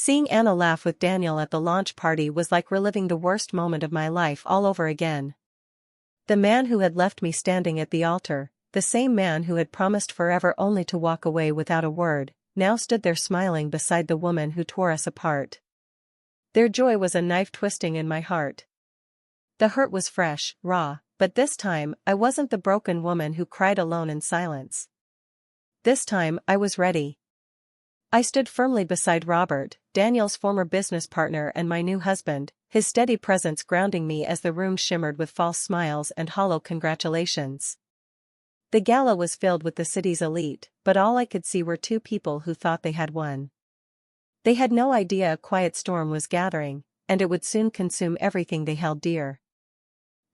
Seeing Anna laugh with Daniel at the launch party was like reliving the worst moment of my life all over again. The man who had left me standing at the altar, the same man who had promised forever only to walk away without a word, now stood there smiling beside the woman who tore us apart. Their joy was a knife twisting in my heart. The hurt was fresh, raw, but this time I wasn't the broken woman who cried alone in silence. This time I was ready. I stood firmly beside Robert, Daniel's former business partner and my new husband, his steady presence grounding me as the room shimmered with false smiles and hollow congratulations. The gala was filled with the city's elite, but all I could see were two people who thought they had won. They had no idea a quiet storm was gathering, and it would soon consume everything they held dear.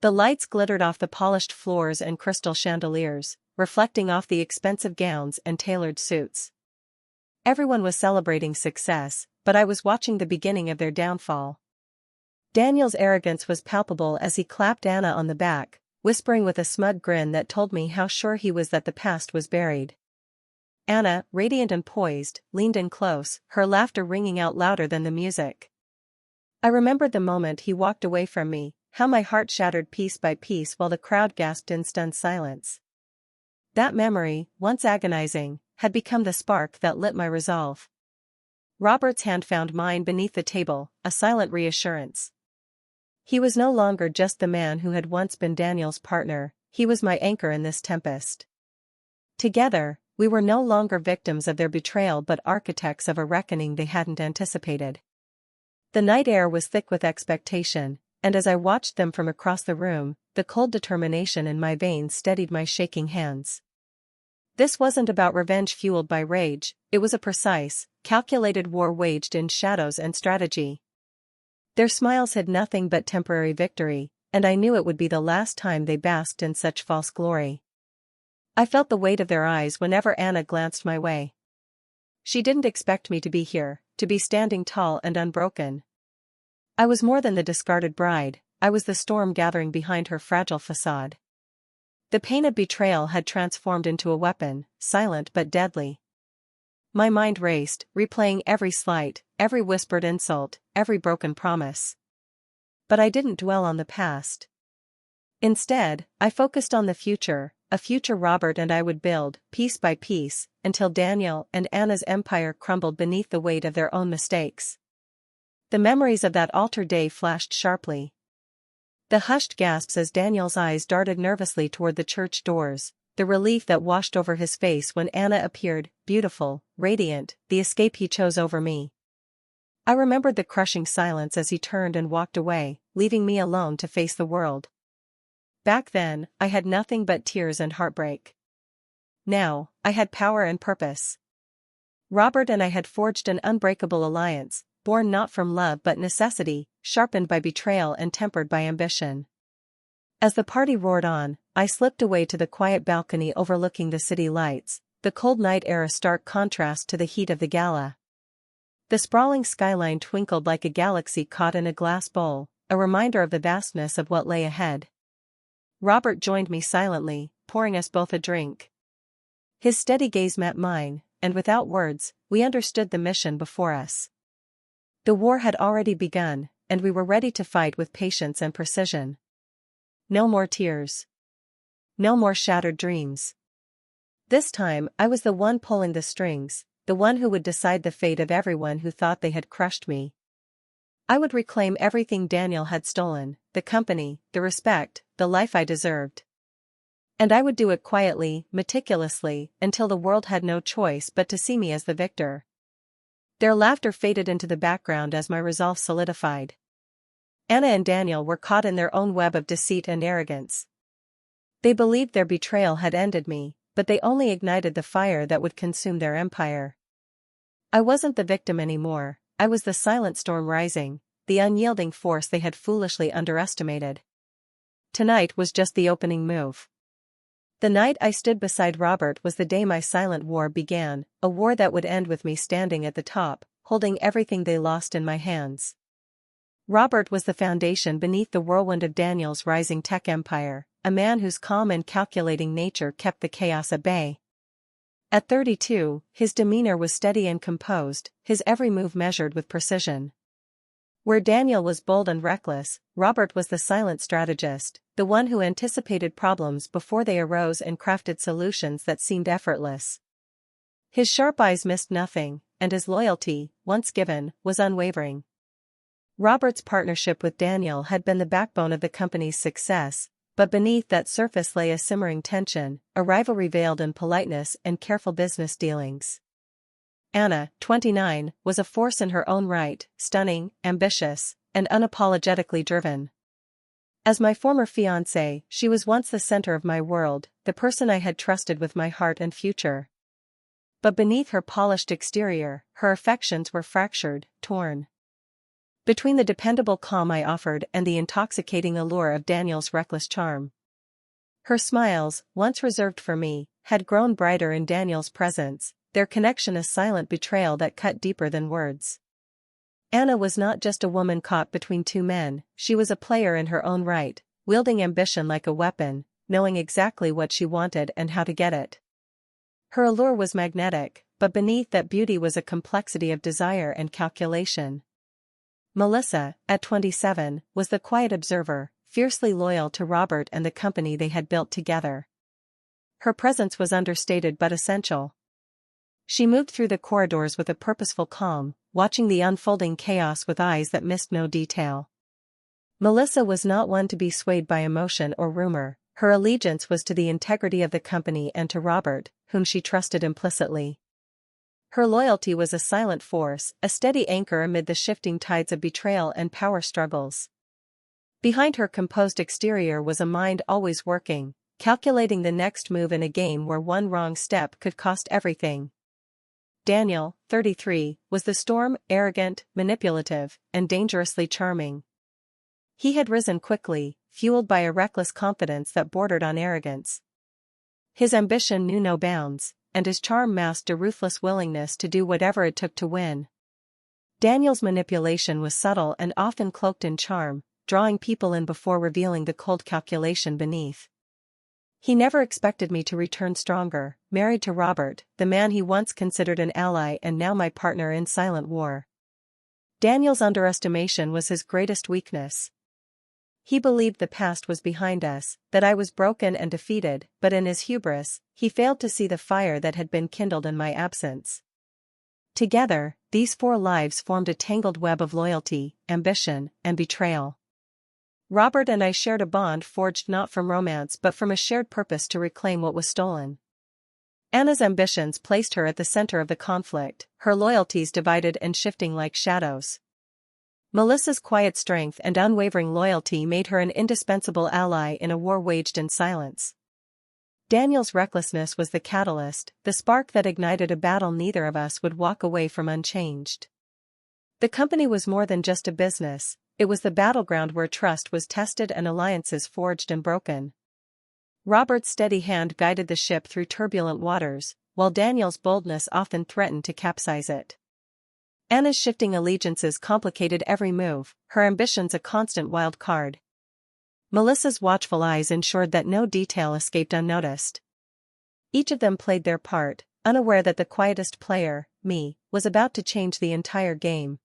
The lights glittered off the polished floors and crystal chandeliers, reflecting off the expensive gowns and tailored suits. Everyone was celebrating success, but I was watching the beginning of their downfall. Daniel's arrogance was palpable as he clapped Anna on the back, whispering with a smug grin that told me how sure he was that the past was buried. Anna, radiant and poised, leaned in close, her laughter ringing out louder than the music. I remembered the moment he walked away from me, how my heart shattered piece by piece while the crowd gasped in stunned silence. That memory, once agonizing, had become the spark that lit my resolve. Robert's hand found mine beneath the table, a silent reassurance. He was no longer just the man who had once been Daniel's partner, he was my anchor in this tempest. Together, we were no longer victims of their betrayal but architects of a reckoning they hadn't anticipated. The night air was thick with expectation, and as I watched them from across the room, the cold determination in my veins steadied my shaking hands. This wasn't about revenge fueled by rage, it was a precise, calculated war waged in shadows and strategy. Their smiles hid nothing but temporary victory, and I knew it would be the last time they basked in such false glory. I felt the weight of their eyes whenever Anna glanced my way. She didn't expect me to be here, to be standing tall and unbroken. I was more than the discarded bride, I was the storm gathering behind her fragile facade. The pain of betrayal had transformed into a weapon, silent but deadly. My mind raced, replaying every slight, every whispered insult, every broken promise. But I didn't dwell on the past. Instead, I focused on the future, a future Robert and I would build, piece by piece, until Daniel and Anna's empire crumbled beneath the weight of their own mistakes. The memories of that altar day flashed sharply. The hushed gasps as Daniel's eyes darted nervously toward the church doors, the relief that washed over his face when Anna appeared, beautiful, radiant, the escape he chose over me. I remembered the crushing silence as he turned and walked away, leaving me alone to face the world. Back then, I had nothing but tears and heartbreak. Now, I had power and purpose. Robert and I had forged an unbreakable alliance, born not from love but necessity, sharpened by betrayal and tempered by ambition. As the party roared on, I slipped away to the quiet balcony overlooking the city lights, the cold night air a stark contrast to the heat of the gala. The sprawling skyline twinkled like a galaxy caught in a glass bowl, a reminder of the vastness of what lay ahead. Robert joined me silently, pouring us both a drink. His steady gaze met mine, and without words, we understood the mission before us. The war had already begun, and we were ready to fight with patience and precision. No more tears. No more shattered dreams. This time, I was the one pulling the strings, the one who would decide the fate of everyone who thought they had crushed me. I would reclaim everything Daniel had stolen, the company, the respect, the life I deserved. And I would do it quietly, meticulously, until the world had no choice but to see me as the victor. Their laughter faded into the background as my resolve solidified. Anna and Daniel were caught in their own web of deceit and arrogance. They believed their betrayal had ended me, but they only ignited the fire that would consume their empire. I wasn't the victim anymore, I was the silent storm rising, the unyielding force they had foolishly underestimated. Tonight was just the opening move. The night I stood beside Robert was the day my silent war began, a war that would end with me standing at the top, holding everything they lost in my hands. Robert was the foundation beneath the whirlwind of Daniel's rising tech empire, a man whose calm and calculating nature kept the chaos at bay. At 32, his demeanor was steady and composed, his every move measured with precision. Where Daniel was bold and reckless, Robert was the silent strategist, the one who anticipated problems before they arose and crafted solutions that seemed effortless. His sharp eyes missed nothing, and his loyalty, once given, was unwavering. Robert's partnership with Daniel had been the backbone of the company's success, but beneath that surface lay a simmering tension, a rivalry veiled in politeness and careful business dealings. Anna, 29, was a force in her own right, stunning, ambitious, and unapologetically driven. As my former fiancée, she was once the center of my world, the person I had trusted with my heart and future. But beneath her polished exterior, her affections were fractured, torn. Between the dependable calm I offered and the intoxicating allure of Daniel's reckless charm. Her smiles, once reserved for me, had grown brighter in Daniel's presence, their connection a silent betrayal that cut deeper than words. Anna was not just a woman caught between two men, she was a player in her own right, wielding ambition like a weapon, knowing exactly what she wanted and how to get it. Her allure was magnetic, but beneath that beauty was a complexity of desire and calculation. Melissa, at 27, was the quiet observer, fiercely loyal to Robert and the company they had built together. Her presence was understated but essential. She moved through the corridors with a purposeful calm, watching the unfolding chaos with eyes that missed no detail. Melissa was not one to be swayed by emotion or rumor, her allegiance was to the integrity of the company and to Robert, whom she trusted implicitly. Her loyalty was a silent force, a steady anchor amid the shifting tides of betrayal and power struggles. Behind her composed exterior was a mind always working, calculating the next move in a game where one wrong step could cost everything. Daniel, 33, was the storm, arrogant, manipulative, and dangerously charming. He had risen quickly, fueled by a reckless confidence that bordered on arrogance. His ambition knew no bounds, and his charm masked a ruthless willingness to do whatever it took to win. Daniel's manipulation was subtle and often cloaked in charm, drawing people in before revealing the cold calculation beneath. He never expected me to return stronger, married to Robert, the man he once considered an ally and now my partner in silent war. Daniel's underestimation was his greatest weakness. He believed the past was behind us, that I was broken and defeated, but in his hubris, he failed to see the fire that had been kindled in my absence. Together, these four lives formed a tangled web of loyalty, ambition, and betrayal. Robert and I shared a bond forged not from romance but from a shared purpose to reclaim what was stolen. Anna's ambitions placed her at the center of the conflict, her loyalties divided and shifting like shadows. Melissa's quiet strength and unwavering loyalty made her an indispensable ally in a war waged in silence. Daniel's recklessness was the catalyst, the spark that ignited a battle neither of us would walk away from unchanged. The company was more than just a business, it was the battleground where trust was tested and alliances forged and broken. Robert's steady hand guided the ship through turbulent waters, while Daniel's boldness often threatened to capsize it. Anna's shifting allegiances complicated every move, her ambitions a constant wild card. Melissa's watchful eyes ensured that no detail escaped unnoticed. Each of them played their part, unaware that the quietest player, me, was about to change the entire game.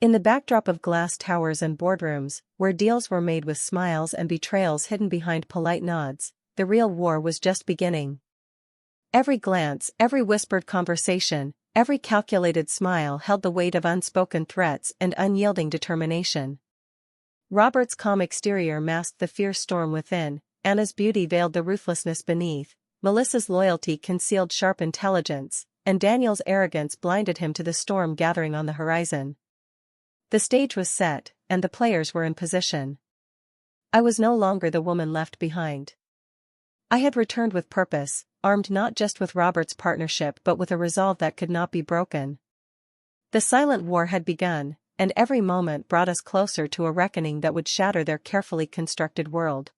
In the backdrop of glass towers and boardrooms, where deals were made with smiles and betrayals hidden behind polite nods, the real war was just beginning. Every glance, every whispered conversation, every calculated smile held the weight of unspoken threats and unyielding determination. Robert's calm exterior masked the fierce storm within, Anna's beauty veiled the ruthlessness beneath, Melissa's loyalty concealed sharp intelligence, and Daniel's arrogance blinded him to the storm gathering on the horizon. The stage was set, and the players were in position. I was no longer the woman left behind. I had returned with purpose, armed not just with Robert's partnership but with a resolve that could not be broken. The silent war had begun, and every moment brought us closer to a reckoning that would shatter their carefully constructed world.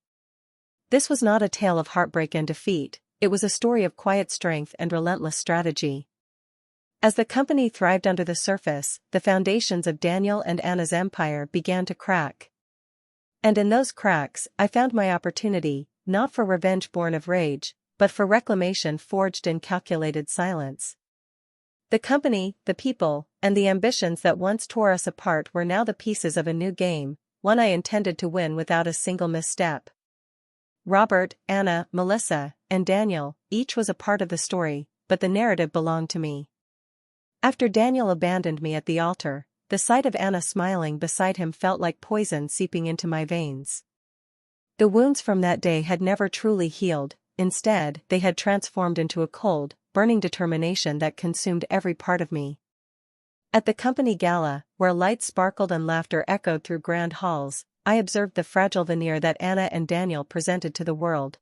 This was not a tale of heartbreak and defeat, it was a story of quiet strength and relentless strategy. As the company thrived under the surface, the foundations of Daniel and Anna's empire began to crack. And in those cracks, I found my opportunity, not for revenge born of rage, but for reclamation forged in calculated silence. The company, the people, and the ambitions that once tore us apart were now the pieces of a new game, one I intended to win without a single misstep. Robert, Anna, Melissa, and Daniel, each was a part of the story, but the narrative belonged to me. After Daniel abandoned me at the altar, the sight of Anna smiling beside him felt like poison seeping into my veins. The wounds from that day had never truly healed, instead, they had transformed into a cold, burning determination that consumed every part of me. At the company gala, where lights sparkled and laughter echoed through grand halls, I observed the fragile veneer that Anna and Daniel presented to the world.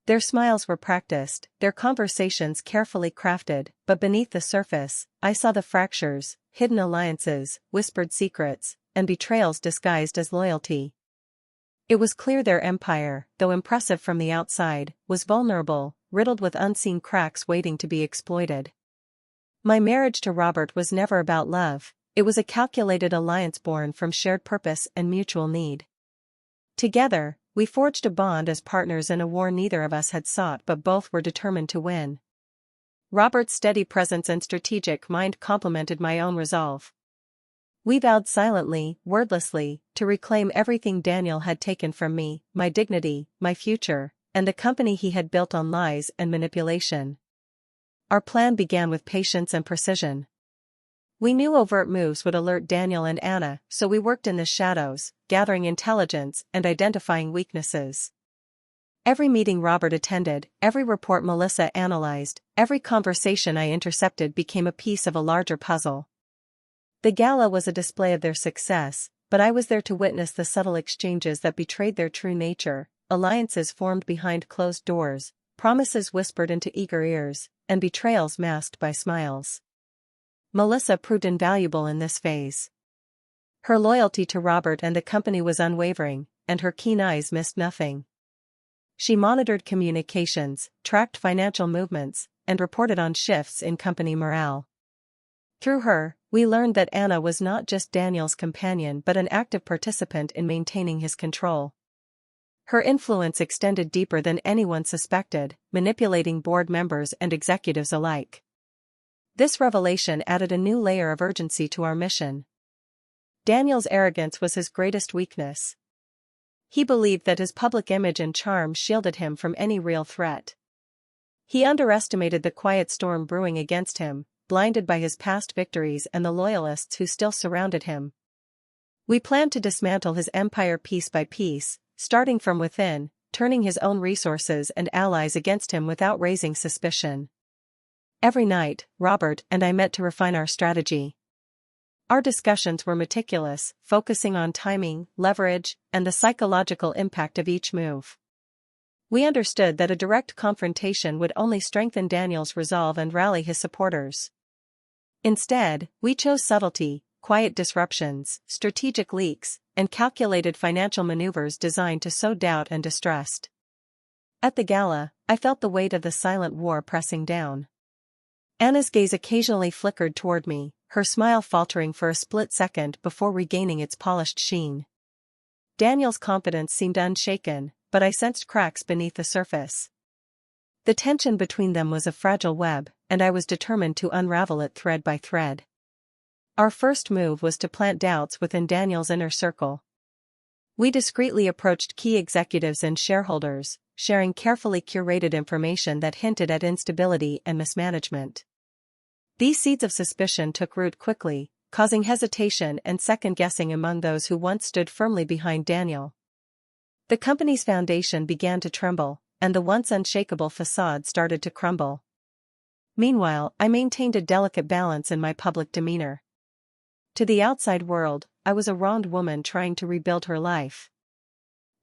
Their smiles were practiced, their conversations carefully crafted, but beneath the surface, I saw the fractures, hidden alliances, whispered secrets, and betrayals disguised as loyalty. It was clear their empire, though impressive from the outside, was vulnerable, riddled with unseen cracks waiting to be exploited. My marriage to Robert was never about love, it was a calculated alliance born from shared purpose and mutual need. Together, we forged a bond as partners in a war neither of us had sought but both were determined to win. Robert's steady presence and strategic mind complemented my own resolve. We vowed silently, wordlessly, to reclaim everything Daniel had taken from me, my dignity, my future, and the company he had built on lies and manipulation. Our plan began with patience and precision. We knew overt moves would alert Daniel and Anna, so we worked in the shadows, gathering intelligence and identifying weaknesses. Every meeting Robert attended, every report Melissa analyzed, every conversation I intercepted became a piece of a larger puzzle. The gala was a display of their success, but I was there to witness the subtle exchanges that betrayed their true nature, alliances formed behind closed doors, promises whispered into eager ears, and betrayals masked by smiles. Melissa proved invaluable in this phase. Her loyalty to Robert and the company was unwavering, and her keen eyes missed nothing. She monitored communications, tracked financial movements, and reported on shifts in company morale. Through her, we learned that Anna was not just Daniel's companion but an active participant in maintaining his control. Her influence extended deeper than anyone suspected, manipulating board members and executives alike. This revelation added a new layer of urgency to our mission. Daniel's arrogance was his greatest weakness. He believed that his public image and charm shielded him from any real threat. He underestimated the quiet storm brewing against him, blinded by his past victories and the loyalists who still surrounded him. We planned to dismantle his empire piece by piece, starting from within, turning his own resources and allies against him without raising suspicion. Every night, Robert and I met to refine our strategy. Our discussions were meticulous, focusing on timing, leverage, and the psychological impact of each move. We understood that a direct confrontation would only strengthen Daniel's resolve and rally his supporters. Instead, we chose subtlety, quiet disruptions, strategic leaks, and calculated financial maneuvers designed to sow doubt and distrust. At the gala, I felt the weight of the silent war pressing down. Anna's gaze occasionally flickered toward me, her smile faltering for a split second before regaining its polished sheen. Daniel's confidence seemed unshaken, but I sensed cracks beneath the surface. The tension between them was a fragile web, and I was determined to unravel it thread by thread. Our first move was to plant doubts within Daniel's inner circle. We discreetly approached key executives and shareholders, sharing carefully curated information that hinted at instability and mismanagement. These seeds of suspicion took root quickly, causing hesitation and second-guessing among those who once stood firmly behind Daniel. The company's foundation began to tremble, and the once unshakable facade started to crumble. Meanwhile, I maintained a delicate balance in my public demeanor. To the outside world, I was a wronged woman trying to rebuild her life.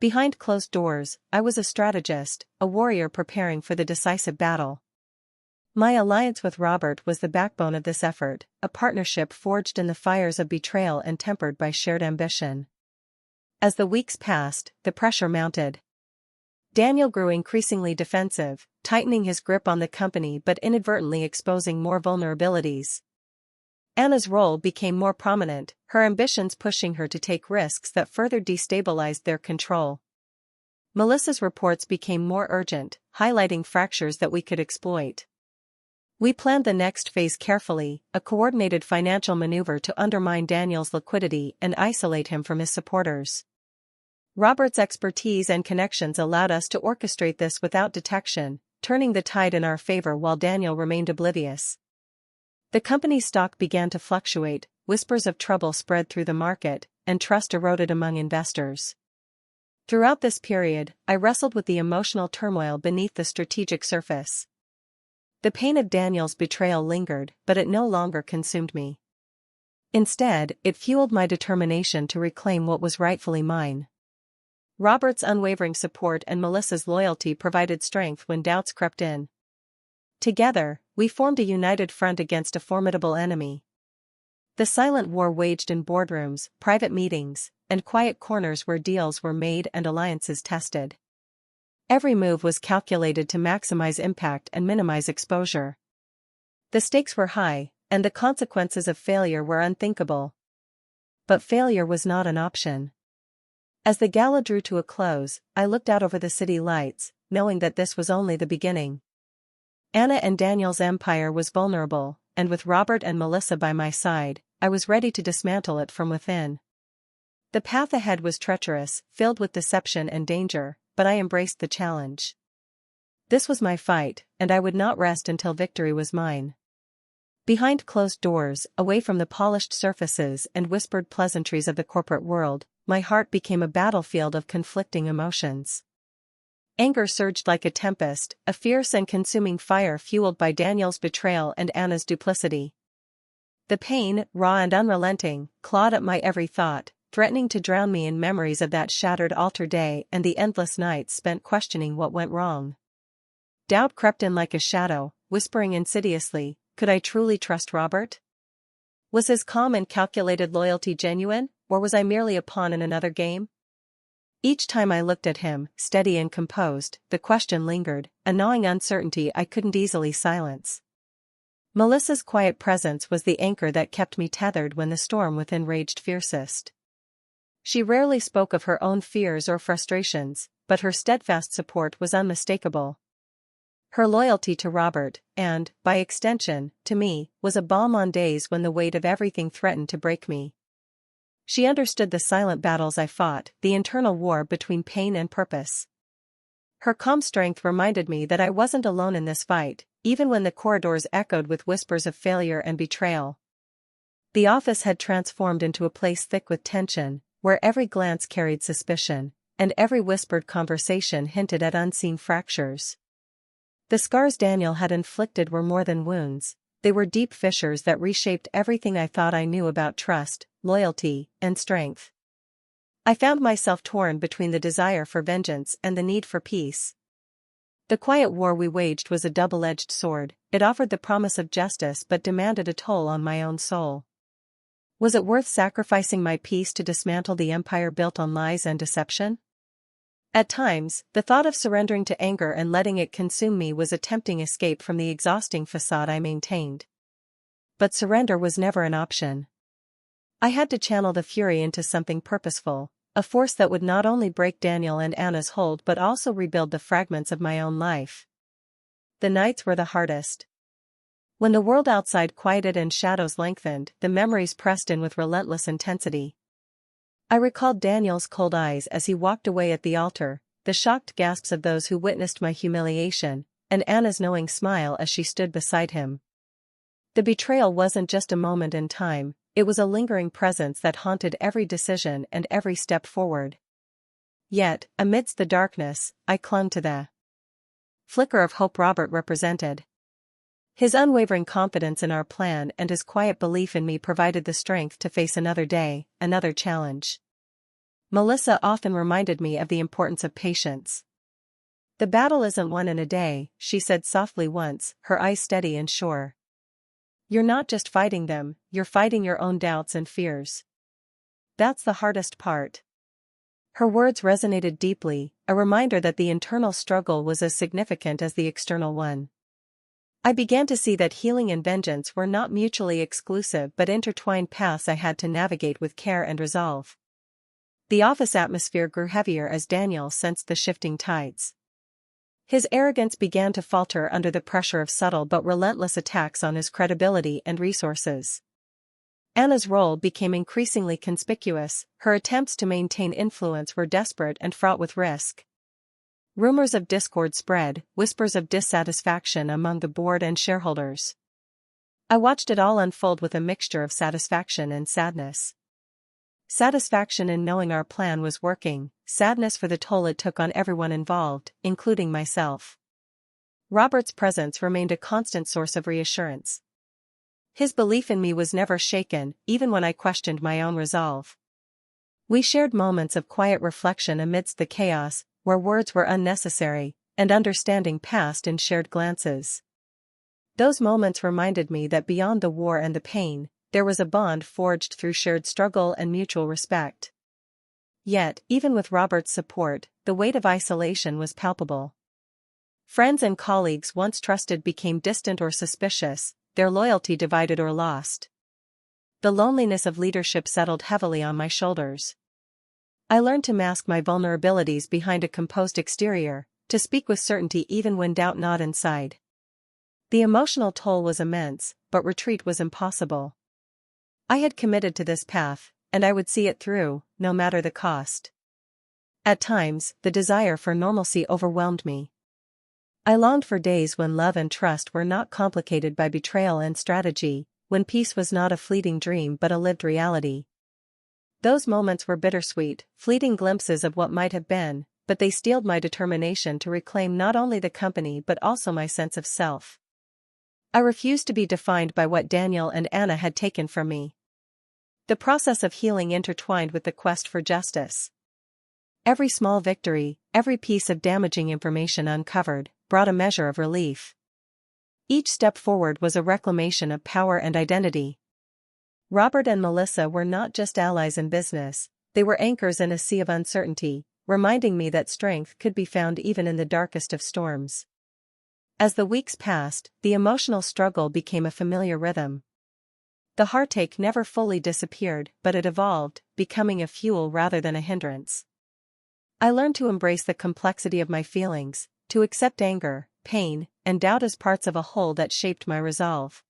Behind closed doors, I was a strategist, a warrior preparing for the decisive battle. My alliance with Robert was the backbone of this effort, a partnership forged in the fires of betrayal and tempered by shared ambition. As the weeks passed, the pressure mounted. Daniel grew increasingly defensive, tightening his grip on the company but inadvertently exposing more vulnerabilities. Anna's role became more prominent, her ambitions pushing her to take risks that further destabilized their control. Melissa's reports became more urgent, highlighting fractures that we could exploit. We planned the next phase carefully, a coordinated financial maneuver to undermine Daniel's liquidity and isolate him from his supporters. Robert's expertise and connections allowed us to orchestrate this without detection, turning the tide in our favor while Daniel remained oblivious. The company's stock began to fluctuate, whispers of trouble spread through the market, and trust eroded among investors. Throughout this period, I wrestled with the emotional turmoil beneath the strategic surface. The pain of Daniel's betrayal lingered, but it no longer consumed me. Instead, it fueled my determination to reclaim what was rightfully mine. Robert's unwavering support and Melissa's loyalty provided strength when doubts crept in. Together, we formed a united front against a formidable enemy. The silent war waged in boardrooms, private meetings, and quiet corners where deals were made and alliances tested. Every move was calculated to maximize impact and minimize exposure. The stakes were high, and the consequences of failure were unthinkable. But failure was not an option. As the gala drew to a close, I looked out over the city lights, knowing that this was only the beginning. Anna and Daniel's empire was vulnerable, and with Robert and Melissa by my side, I was ready to dismantle it from within. The path ahead was treacherous, filled with deception and danger, but I embraced the challenge. This was my fight, and I would not rest until victory was mine. Behind closed doors, away from the polished surfaces and whispered pleasantries of the corporate world, my heart became a battlefield of conflicting emotions. Anger surged like a tempest, a fierce and consuming fire fueled by Daniel's betrayal and Anna's duplicity. The pain, raw and unrelenting, clawed at my every thought, threatening to drown me in memories of that shattered altar day and the endless nights spent questioning what went wrong. Doubt crept in like a shadow, whispering insidiously, could I truly trust Robert? Was his calm and calculated loyalty genuine, or was I merely a pawn in another game? Each time I looked at him, steady and composed, the question lingered, a gnawing uncertainty I couldn't easily silence. Melissa's quiet presence was the anchor that kept me tethered when the storm within raged fiercest. She rarely spoke of her own fears or frustrations, but her steadfast support was unmistakable. Her loyalty to Robert, and, by extension, to me, was a balm on days when the weight of everything threatened to break me. She understood the silent battles I fought, the internal war between pain and purpose. Her calm strength reminded me that I wasn't alone in this fight, even when the corridors echoed with whispers of failure and betrayal. The office had transformed into a place thick with tension, where every glance carried suspicion, and every whispered conversation hinted at unseen fractures. The scars Daniel had inflicted were more than wounds, they were deep fissures that reshaped everything I thought I knew about trust, loyalty, and strength. I found myself torn between the desire for vengeance and the need for peace. The quiet war we waged was a double-edged sword, it offered the promise of justice but demanded a toll on my own soul. Was it worth sacrificing my peace to dismantle the empire built on lies and deception? At times, the thought of surrendering to anger and letting it consume me was a tempting escape from the exhausting facade I maintained. But surrender was never an option. I had to channel the fury into something purposeful, a force that would not only break Daniel and Anna's hold but also rebuild the fragments of my own life. The nights were the hardest. When the world outside quieted and shadows lengthened, the memories pressed in with relentless intensity. I recalled Daniel's cold eyes as he walked away at the altar, the shocked gasps of those who witnessed my humiliation, and Anna's knowing smile as she stood beside him. The betrayal wasn't just a moment in time, it was a lingering presence that haunted every decision and every step forward. Yet, amidst the darkness, I clung to the flicker of hope Robert represented. His unwavering confidence in our plan and his quiet belief in me provided the strength to face another day, another challenge. Melissa often reminded me of the importance of patience. The battle isn't won in a day, she said softly once, her eyes steady and sure. You're not just fighting them, you're fighting your own doubts and fears. That's the hardest part. Her words resonated deeply, a reminder that the internal struggle was as significant as the external one. I began to see that healing and vengeance were not mutually exclusive but intertwined paths I had to navigate with care and resolve. The office atmosphere grew heavier as Daniel sensed the shifting tides. His arrogance began to falter under the pressure of subtle but relentless attacks on his credibility and resources. Anna's role became increasingly conspicuous, her attempts to maintain influence were desperate and fraught with risk. Rumors of discord spread, whispers of dissatisfaction among the board and shareholders. I watched it all unfold with a mixture of satisfaction and sadness. Satisfaction in knowing our plan was working, sadness for the toll it took on everyone involved, including myself. Robert's presence remained a constant source of reassurance. His belief in me was never shaken, even when I questioned my own resolve. We shared moments of quiet reflection amidst the chaos, where words were unnecessary, and understanding passed in shared glances. Those moments reminded me that beyond the war and the pain, there was a bond forged through shared struggle and mutual respect. Yet, even with Robert's support, the weight of isolation was palpable. Friends and colleagues once trusted became distant or suspicious, their loyalty divided or lost. The loneliness of leadership settled heavily on my shoulders. I learned to mask my vulnerabilities behind a composed exterior, to speak with certainty even when doubt gnawed inside. The emotional toll was immense, but retreat was impossible. I had committed to this path, and I would see it through, no matter the cost. At times, the desire for normalcy overwhelmed me. I longed for days when love and trust were not complicated by betrayal and strategy, when peace was not a fleeting dream but a lived reality. Those moments were bittersweet, fleeting glimpses of what might have been, but they steeled my determination to reclaim not only the company but also my sense of self. I refused to be defined by what Daniel and Anna had taken from me. The process of healing intertwined with the quest for justice. Every small victory, every piece of damaging information uncovered, brought a measure of relief. Each step forward was a reclamation of power and identity. Robert and Melissa were not just allies in business, they were anchors in a sea of uncertainty, reminding me that strength could be found even in the darkest of storms. As the weeks passed, the emotional struggle became a familiar rhythm. The heartache never fully disappeared, but it evolved, becoming a fuel rather than a hindrance. I learned to embrace the complexity of my feelings, to accept anger, pain, and doubt as parts of a whole that shaped my resolve.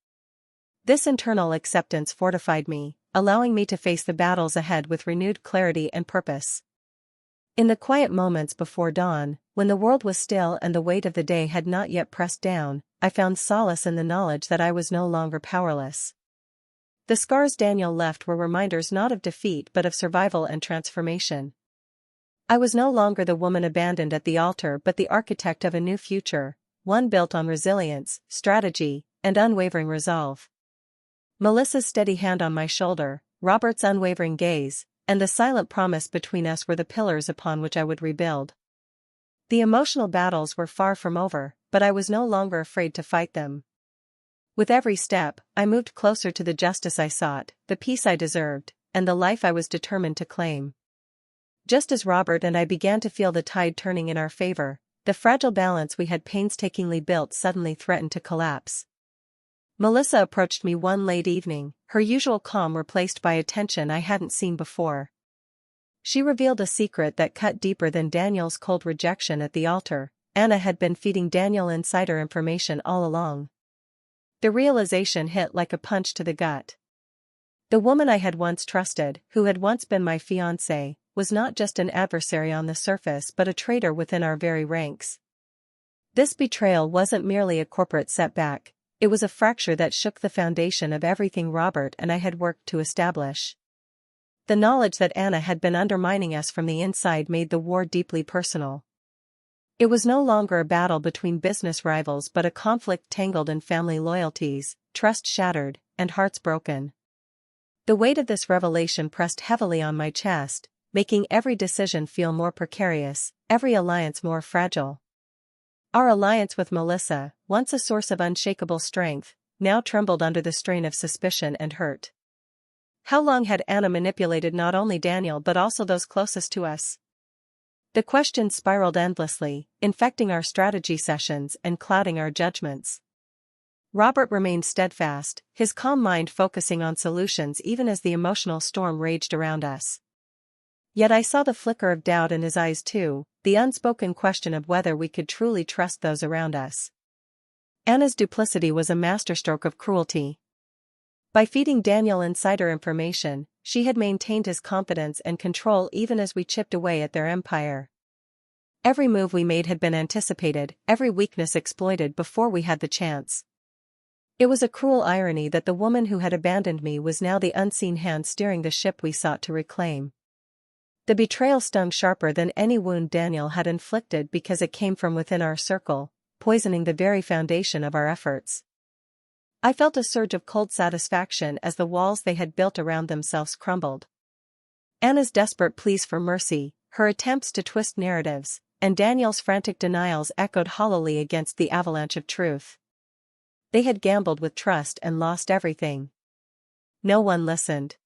This internal acceptance fortified me, allowing me to face the battles ahead with renewed clarity and purpose. In the quiet moments before dawn, when the world was still and the weight of the day had not yet pressed down, I found solace in the knowledge that I was no longer powerless. The scars Daniel left were reminders not of defeat but of survival and transformation. I was no longer the woman abandoned at the altar but the architect of a new future, one built on resilience, strategy, and unwavering resolve. Melissa's steady hand on my shoulder, Robert's unwavering gaze, and the silent promise between us were the pillars upon which I would rebuild. The emotional battles were far from over, but I was no longer afraid to fight them. With every step, I moved closer to the justice I sought, the peace I deserved, and the life I was determined to claim. Just as Robert and I began to feel the tide turning in our favor, the fragile balance we had painstakingly built suddenly threatened to collapse. Melissa approached me one late evening, her usual calm replaced by a tension I hadn't seen before. She revealed a secret that cut deeper than Daniel's cold rejection at the altar. Anna had been feeding Daniel insider information all along. The realization hit like a punch to the gut. The woman I had once trusted, who had once been my fiancée, was not just an adversary on the surface but a traitor within our very ranks. This betrayal wasn't merely a corporate setback, it was a fracture that shook the foundation of everything Robert and I had worked to establish. The knowledge that Anna had been undermining us from the inside made the war deeply personal. It was no longer a battle between business rivals but a conflict tangled in family loyalties, trust shattered, and hearts broken. The weight of this revelation pressed heavily on my chest, making every decision feel more precarious, every alliance more fragile. Our alliance with Melissa, once a source of unshakable strength, now trembled under the strain of suspicion and hurt. How long had Anna manipulated not only Daniel but also those closest to us? The questions spiraled endlessly, infecting our strategy sessions and clouding our judgments. Robert remained steadfast, his calm mind focusing on solutions even as the emotional storm raged around us. Yet I saw the flicker of doubt in his eyes too, the unspoken question of whether we could truly trust those around us. Anna's duplicity was a masterstroke of cruelty. By feeding Daniel insider information, she had maintained his confidence and control even as we chipped away at their empire. Every move we made had been anticipated, every weakness exploited before we had the chance. It was a cruel irony that the woman who had abandoned me was now the unseen hand steering the ship we sought to reclaim. The betrayal stung sharper than any wound Daniel had inflicted because it came from within our circle, poisoning the very foundation of our efforts. I felt a surge of cold satisfaction as the walls they had built around themselves crumbled. Anna's desperate pleas for mercy, her attempts to twist narratives, and Daniel's frantic denials echoed hollowly against the avalanche of truth. They had gambled with trust and lost everything. No one listened.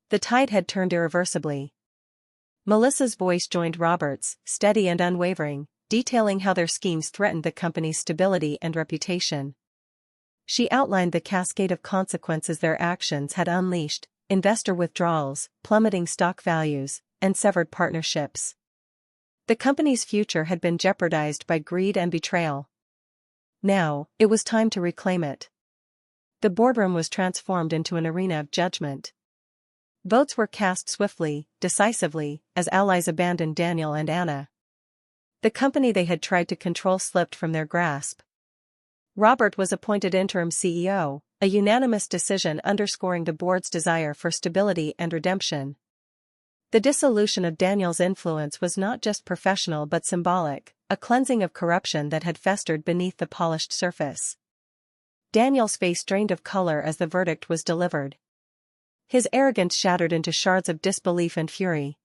The tide had turned irreversibly. Melissa's voice joined Robert's, steady and unwavering, detailing how their schemes threatened the company's stability and reputation. She outlined the cascade of consequences their actions had unleashed: investor withdrawals, plummeting stock values, and severed partnerships. The company's future had been jeopardized by greed and betrayal. Now, it was time to reclaim it. The boardroom was transformed into an arena of judgment. Votes were cast swiftly, decisively, as allies abandoned Daniel and Anna. The company they had tried to control slipped from their grasp. Robert was appointed interim CEO, a unanimous decision underscoring the board's desire for stability and redemption. The dissolution of Daniel's influence was not just professional but symbolic, a cleansing of corruption that had festered beneath the polished surface. Daniel's face drained of color as the verdict was delivered. His arrogance shattered into shards of disbelief and fury.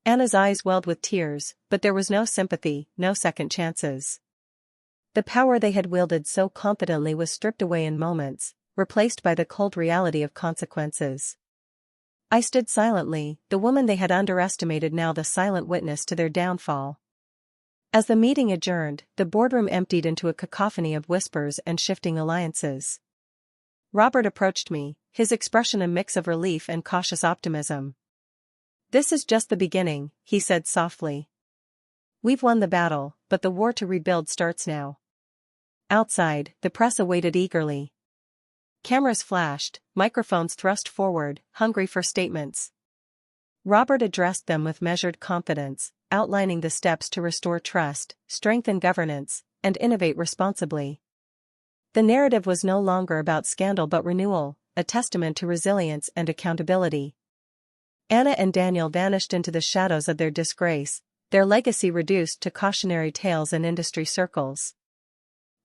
Anna's eyes welled with tears, but there was no sympathy, no second chances. The power they had wielded so confidently was stripped away in moments, replaced by the cold reality of consequences. I stood silently, the woman they had underestimated now the silent witness to their downfall. As the meeting adjourned, the boardroom emptied into a cacophony of whispers and shifting alliances. Robert approached me, his expression a mix of relief and cautious optimism. "This is just the beginning," he said softly. "We've won the battle, but the war to rebuild starts now." Outside, the press awaited eagerly. Cameras flashed, microphones thrust forward, hungry for statements. Robert addressed them with measured confidence, outlining the steps to restore trust, strengthen governance, and innovate responsibly. The narrative was no longer about scandal but renewal, a testament to resilience and accountability. Anna and Daniel vanished into the shadows of their disgrace, their legacy reduced to cautionary tales in industry circles.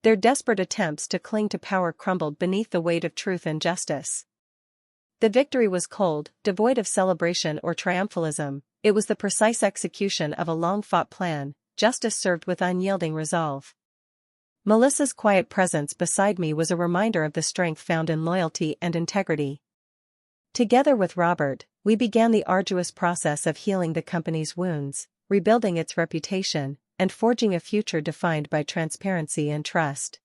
Their desperate attempts to cling to power crumbled beneath the weight of truth and justice. The victory was cold, devoid of celebration or triumphalism. It was the precise execution of a long-fought plan, justice served with unyielding resolve. Melissa's quiet presence beside me was a reminder of the strength found in loyalty and integrity. Together with Robert, we began the arduous process of healing the company's wounds, rebuilding its reputation, and forging a future defined by transparency and trust.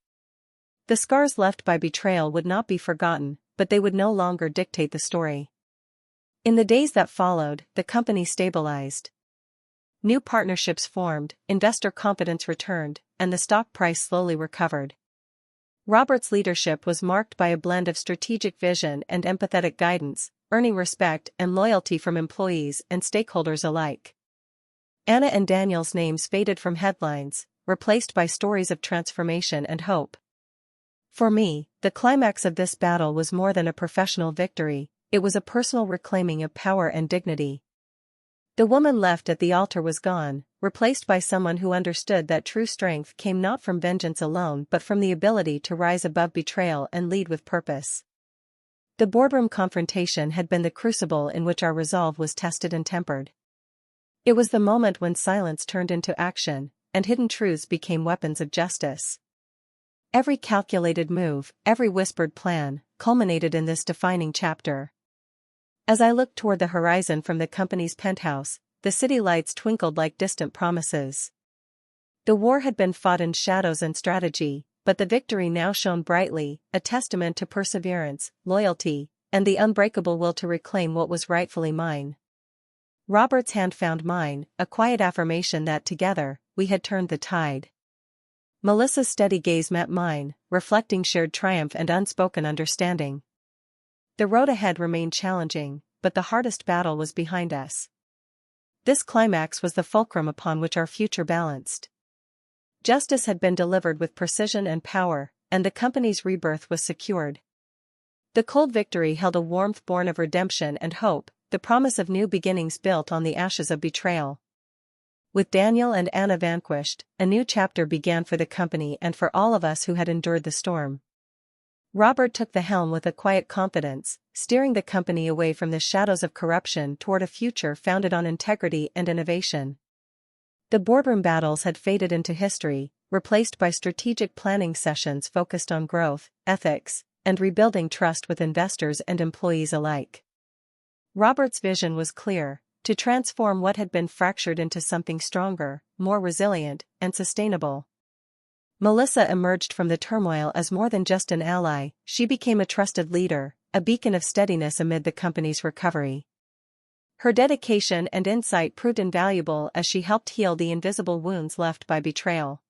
The scars left by betrayal would not be forgotten, but they would no longer dictate the story. In the days that followed, the company stabilized. New partnerships formed, investor confidence returned, and the stock price slowly recovered. Robert's leadership was marked by a blend of strategic vision and empathetic guidance, earning respect and loyalty from employees and stakeholders alike. Anna and Daniel's names faded from headlines, replaced by stories of transformation and hope. For me, the climax of this battle was more than a professional victory, it was a personal reclaiming of power and dignity. The woman left at the altar was gone, replaced by someone who understood that true strength came not from vengeance alone but from the ability to rise above betrayal and lead with purpose. The boardroom confrontation had been the crucible in which our resolve was tested and tempered. It was the moment when silence turned into action, and hidden truths became weapons of justice. Every calculated move, every whispered plan, culminated in this defining chapter. As I looked toward the horizon from the company's penthouse, the city lights twinkled like distant promises. The war had been fought in shadows and strategy, but the victory now shone brightly, a testament to perseverance, loyalty, and the unbreakable will to reclaim what was rightfully mine. Robert's hand found mine, a quiet affirmation that together, we had turned the tide. Melissa's steady gaze met mine, reflecting shared triumph and unspoken understanding. The road ahead remained challenging, but the hardest battle was behind us. This climax was the fulcrum upon which our future balanced. Justice had been delivered with precision and power, and the company's rebirth was secured. The cold victory held a warmth born of redemption and hope, the promise of new beginnings built on the ashes of betrayal. With Daniel and Anna vanquished, a new chapter began for the company and for all of us who had endured the storm. Robert took the helm with a quiet confidence, steering the company away from the shadows of corruption toward a future founded on integrity and innovation. The boardroom battles had faded into history, replaced by strategic planning sessions focused on growth, ethics, and rebuilding trust with investors and employees alike. Robert's vision was clear: to transform what had been fractured into something stronger, more resilient, and sustainable. Melissa emerged from the turmoil as more than just an ally; she became a trusted leader, a beacon of steadiness amid the company's recovery. Her dedication and insight proved invaluable as she helped heal the invisible wounds left by betrayal.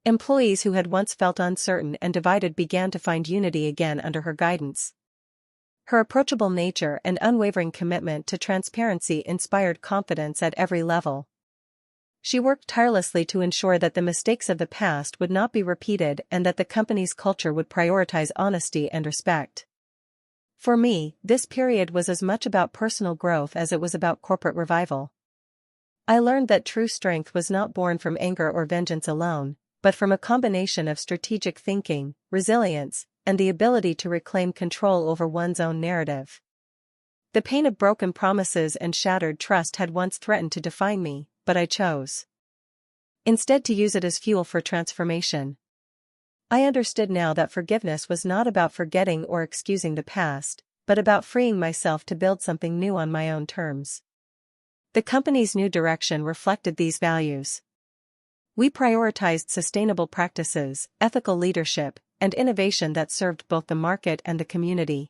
Employees who had once felt uncertain and divided began to find unity again under her guidance. Her approachable nature and unwavering commitment to transparency inspired confidence at every level. She worked tirelessly to ensure that the mistakes of the past would not be repeated and that the company's culture would prioritize honesty and respect. For me, this period was as much about personal growth as it was about corporate revival. I learned that true strength was not born from anger or vengeance alone, but from a combination of strategic thinking, resilience, and the ability to reclaim control over one's own narrative. The pain of broken promises and shattered trust had once threatened to define me, but I chose instead to use it as fuel for transformation. I understood now that forgiveness was not about forgetting or excusing the past, but about freeing myself to build something new on my own terms. The company's new direction reflected these values. We prioritized sustainable practices, ethical leadership, and innovation that served both the market and the community.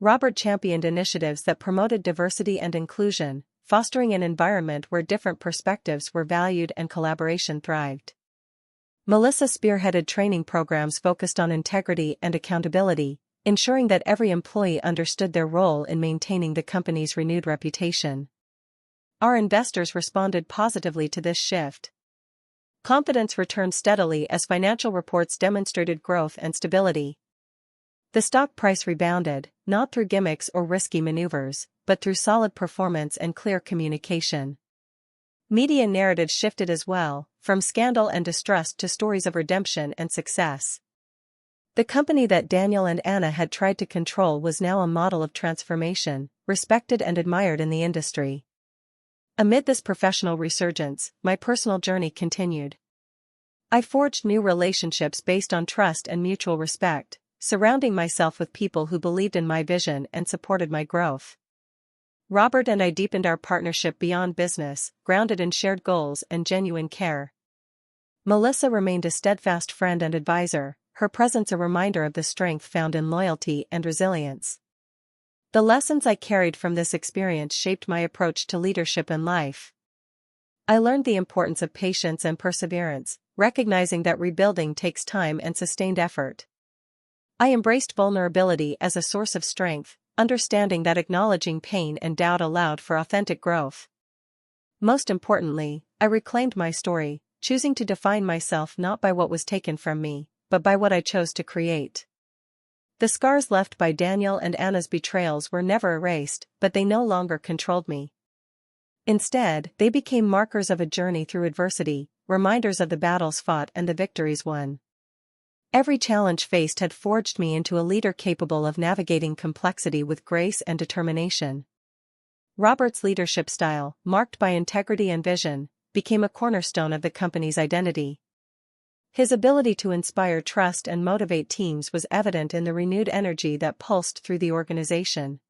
Robert championed initiatives that promoted diversity and inclusion, fostering an environment where different perspectives were valued and collaboration thrived. Melissa spearheaded training programs focused on integrity and accountability, ensuring that every employee understood their role in maintaining the company's renewed reputation. Our investors responded positively to this shift. Confidence returned steadily as financial reports demonstrated growth and stability. The stock price rebounded, not through gimmicks or risky maneuvers, but through solid performance and clear communication. Media narratives shifted as well, from scandal and distrust to stories of redemption and success. The company that Daniel and Anna had tried to control was now a model of transformation, respected and admired in the industry. Amid this professional resurgence, my personal journey continued. I forged new relationships based on trust and mutual respect, surrounding myself with people who believed in my vision and supported my growth. Robert and I deepened our partnership beyond business, grounded in shared goals and genuine care. Melissa remained a steadfast friend and advisor, her presence a reminder of the strength found in loyalty and resilience. The lessons I carried from this experience shaped my approach to leadership and life. I learned the importance of patience and perseverance, recognizing that rebuilding takes time and sustained effort. I embraced vulnerability as a source of strength, understanding that acknowledging pain and doubt allowed for authentic growth. Most importantly, I reclaimed my story, choosing to define myself not by what was taken from me, but by what I chose to create. The scars left by Daniel and Anna's betrayals were never erased, but they no longer controlled me. Instead, they became markers of a journey through adversity, reminders of the battles fought and the victories won. Every challenge faced had forged me into a leader capable of navigating complexity with grace and determination. Robert's leadership style, marked by integrity and vision, became a cornerstone of the company's identity. His ability to inspire trust and motivate teams was evident in the renewed energy that pulsed through the organization.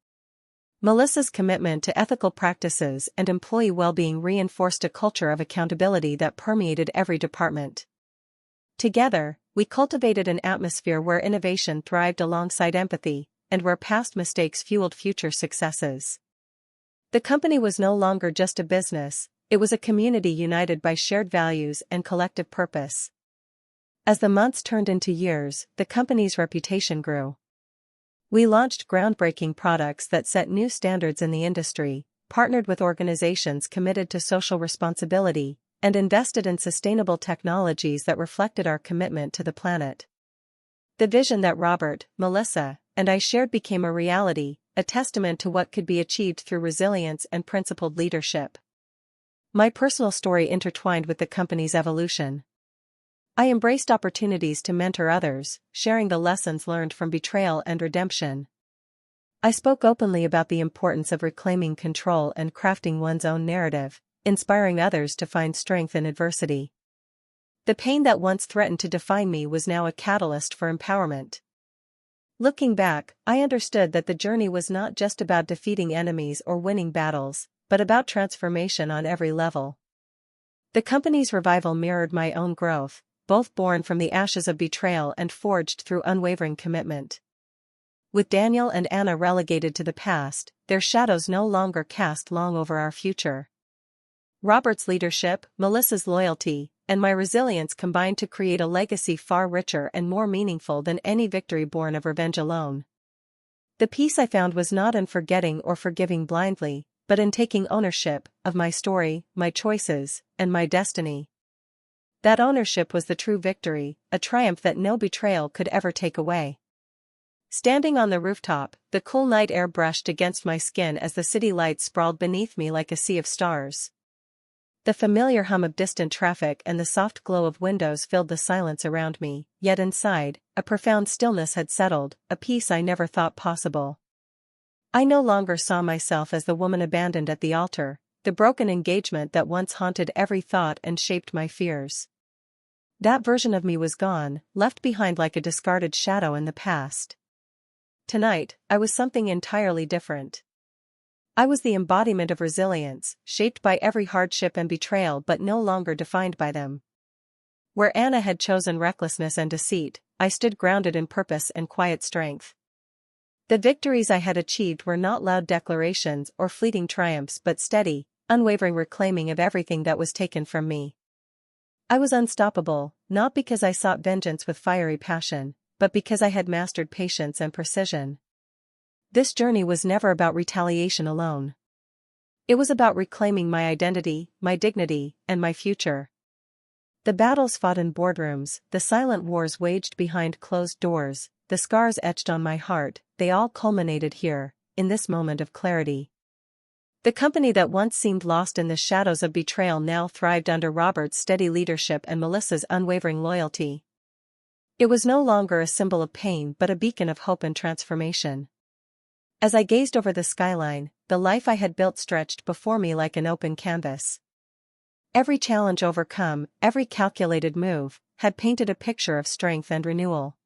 Melissa's commitment to ethical practices and employee well-being reinforced a culture of accountability that permeated every department. Together, we cultivated an atmosphere where innovation thrived alongside empathy, and where past mistakes fueled future successes. The company was no longer just a business, it was a community united by shared values and collective purpose. As the months turned into years, the company's reputation grew. We launched groundbreaking products that set new standards in the industry, partnered with organizations committed to social responsibility, and invested in sustainable technologies that reflected our commitment to the planet. The vision that Robert, Melissa, and I shared became a reality, a testament to what could be achieved through resilience and principled leadership. My personal story intertwined with the company's evolution. I embraced opportunities to mentor others, sharing the lessons learned from betrayal and redemption. I spoke openly about the importance of reclaiming control and crafting one's own narrative, inspiring others to find strength in adversity. The pain that once threatened to define me was now a catalyst for empowerment. Looking back, I understood that the journey was not just about defeating enemies or winning battles, but about transformation on every level. The company's revival mirrored my own growth, both born from the ashes of betrayal and forged through unwavering commitment. With Daniel and Anna relegated to the past, their shadows no longer cast long over our future. Robert's leadership, Melissa's loyalty, and my resilience combined to create a legacy far richer and more meaningful than any victory born of revenge alone. The peace I found was not in forgetting or forgiving blindly, but in taking ownership of my story, my choices, and my destiny. That ownership was the true victory, a triumph that no betrayal could ever take away. Standing on the rooftop, the cool night air brushed against my skin as the city lights sprawled beneath me like a sea of stars. The familiar hum of distant traffic and the soft glow of windows filled the silence around me, yet inside, a profound stillness had settled, a peace I never thought possible. I no longer saw myself as the woman abandoned at the altar, the broken engagement that once haunted every thought and shaped my fears. That version of me was gone, left behind like a discarded shadow in the past. Tonight, I was something entirely different. I was the embodiment of resilience, shaped by every hardship and betrayal but no longer defined by them. Where Anna had chosen recklessness and deceit, I stood grounded in purpose and quiet strength. The victories I had achieved were not loud declarations or fleeting triumphs but steady, unwavering reclaiming of everything that was taken from me. I was unstoppable, not because I sought vengeance with fiery passion, but because I had mastered patience and precision. This journey was never about retaliation alone. It was about reclaiming my identity, my dignity, and my future. The battles fought in boardrooms, the silent wars waged behind closed doors, the scars etched on my heart, they all culminated here, in this moment of clarity. The company that once seemed lost in the shadows of betrayal now thrived under Robert's steady leadership and Melissa's unwavering loyalty. It was no longer a symbol of pain but a beacon of hope and transformation. As I gazed over the skyline, the life I had built stretched before me like an open canvas. Every challenge overcome, every calculated move, had painted a picture of strength and renewal.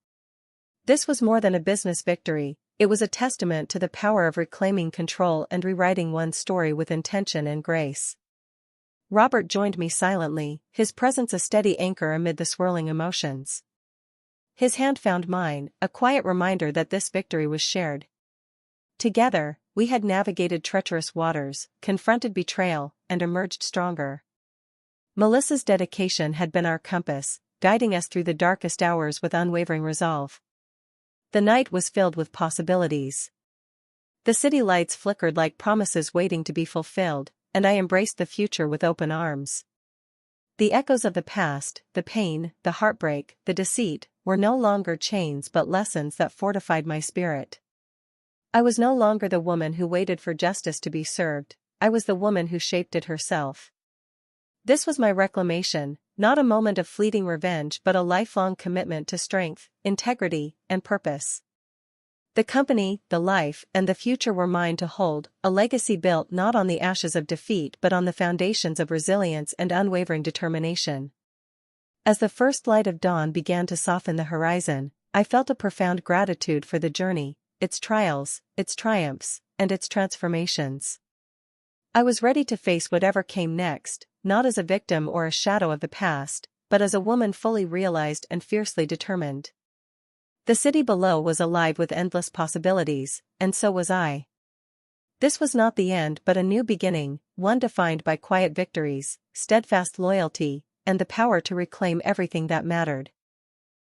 This was more than a business victory, it was a testament to the power of reclaiming control and rewriting one's story with intention and grace. Robert joined me silently, his presence a steady anchor amid the swirling emotions. His hand found mine, a quiet reminder that this victory was shared. Together, we had navigated treacherous waters, confronted betrayal, and emerged stronger. Melissa's dedication had been our compass, guiding us through the darkest hours with unwavering resolve. The night was filled with possibilities. The city lights flickered like promises waiting to be fulfilled, and I embraced the future with open arms. The echoes of the past, the pain, the heartbreak, the deceit, were no longer chains but lessons that fortified my spirit. I was no longer the woman who waited for justice to be served, I was the woman who shaped it herself. This was my reclamation, not a moment of fleeting revenge but a lifelong commitment to strength, integrity, and purpose. The company, the life, and the future were mine to hold, a legacy built not on the ashes of defeat but on the foundations of resilience and unwavering determination. As the first light of dawn began to soften the horizon, I felt a profound gratitude for the journey, its trials, its triumphs, and its transformations. I was ready to face whatever came next, not as a victim or a shadow of the past, but as a woman fully realized and fiercely determined. The city below was alive with endless possibilities, and so was I. This was not the end but a new beginning, one defined by quiet victories, steadfast loyalty, and the power to reclaim everything that mattered.